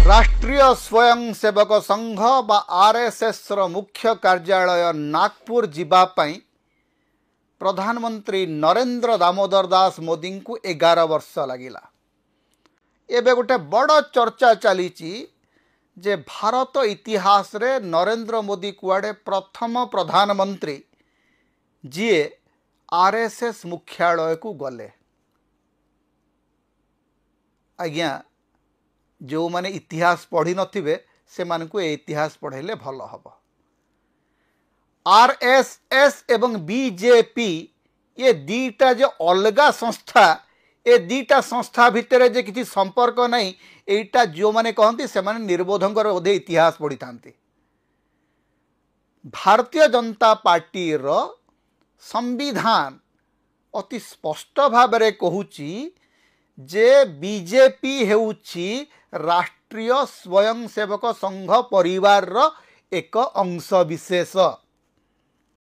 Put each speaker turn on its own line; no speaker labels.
राष्ट्रीय स्वयंसेवक संघ बा आरएसएस रो मुख्य कार्यालय नागपुर जीवापाई प्रधानमंत्री नरेंद्र दामोदर दास मोदी को 11 वर्ष लगिला। एबे गोटे बड़ चर्चा चली जे भारत इतिहास रे नरेंद्र मोदी कुआडे प्रथम प्रधानमंत्री जी आरएसएस मुख्यालय को गले। आज्ञा जो माने इतिहास पढ़ी नथिबे से मान को इतिहास पढ़ेले भल हम। आरएसएस एवं बीजेपी ये दीटा जो अलगा संस्था ए दीटा संस्था भितर जे किसी संपर्क नहीं एटा जो माने कहती से माने निर्बोधंकर बोधे इतिहास पढ़ी थांती। भारतीय जनता पार्टी रो संविधान अति स्पष्ट भाव रे कहूची जे बीजेपी हेउची राष्ट्रीय स्वयंसेवक संघ परिवार रो एक अंश विशेष।